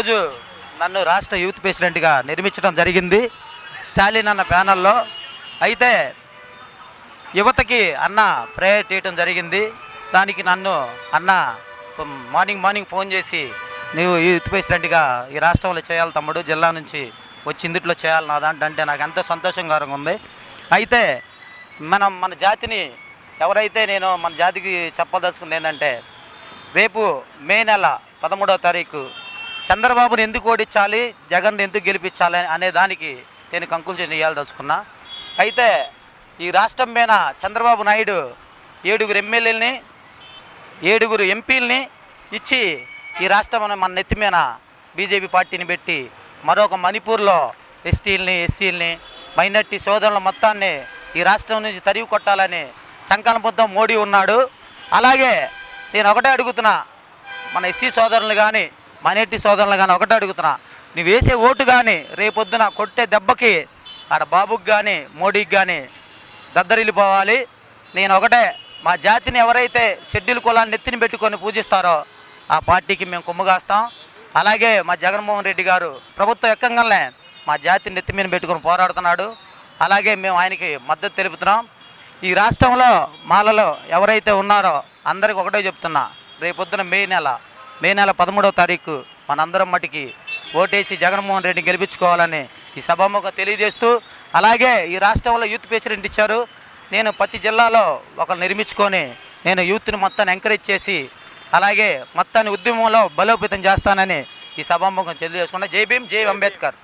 ఈరోజు నన్ను రాష్ట్ర యూత్ ప్రెసిడెంట్గా నిర్మించడం జరిగింది స్టాలిన్ అన్న ప్యానల్లో. అయితే యువతకి అన్న ప్రయారిటీ ఇవ్వడం జరిగింది. దానికి నన్ను అన్న మార్నింగ్ ఫోన్ చేసి నువ్వు యూత్ ప్రెసిడెంట్గా ఈ రాష్ట్రంలో చేయాలి తమ్ముడు, జిల్లా నుంచి వచ్చి ఇందుట్లో చేయాలి నా దాంట్లో నాకు ఎంతో సంతోషకరంగా ఉంది. అయితే మన జాతిని ఎవరైతే నేను మన జాతికి చెప్పదలుచుకుంది ఏంటంటే, రేపు మే నెల 13వ తారీఖు చంద్రబాబుని ఎందుకు ఓడించాలి, జగన్ ఎందుకు గెలిపించాలి అనే దానికి నేను కంక్లూజన్ చేయాలదలుచుకున్నా. అయితే ఈ రాష్ట్రం మీద చంద్రబాబు నాయుడు 7 ఎమ్మెల్యేలని 7 ఎంపీలని ఇచ్చి ఈ రాష్ట్రం మన నెత్తి మీద బీజేపీ పార్టీని పెట్టి మరొక మణిపూర్లో ఎస్టీలని ఎస్సీలని మైనార్టీ సోదరుల మొత్తాన్ని ఈ రాష్ట్రం నుంచి తరివి కొట్టాలని సంకల్పంతో మోడీ ఉన్నాడు. అలాగే నేను ఒకటే అడుగుతున్నా, మన ఎస్సీ సోదరులు కానీ మైనార్టీ సోదరులు కానీ ఒకటే అడుగుతున్నా, నువ్వు వేసే ఓటు కానీ రేపొద్దున కొట్టే దెబ్బకి ఆడ బాబుకి కానీ మోడీకి కానీ దద్దరిల్లిపోవాలి. నేను ఒకటే, మా జాతిని ఎవరైతే షెడ్యూల్ కులాన్ని నెత్తిని పెట్టుకొని పూజిస్తారో ఆ పార్టీకి మేము కొమ్ముగాస్తాం. అలాగే మా జగన్మోహన్ రెడ్డి గారు ప్రభుత్వం ఎక్కంగానే మా జాతిని నెత్తి మీద పెట్టుకొని పోరాడుతున్నాడు. అలాగే మేము ఆయనకి మద్దతు తెలుపుతున్నాం. ఈ రాష్ట్రంలో మాలలో ఎవరైతే ఉన్నారో అందరికి ఒకటే చెప్తున్నా, రేపొద్దున మే నెల 13వ తారీఖు మనందరం మటుకి ఓటేసి జగన్మోహన్ రెడ్డిని గెలిపించుకోవాలని ఈ సభాముఖంగా తెలియజేస్తూ, అలాగే ఈ రాష్ట్రంలో యూత్ ప్రెసిడెంట్ ఇచ్చారు. నేను ప్రతి జిల్లాలో ఒకరు నిర్మించుకొని నేను యూత్ని మొత్తాన్ని ఎంకరేజ్ చేసి అలాగే మొత్తాన్ని ఉద్యమంలో బలోపేతం చేస్తానని ఈ సభాముఖం తెలియజేసుకున్నా. జై భీమ్, జై అంబేద్కర్.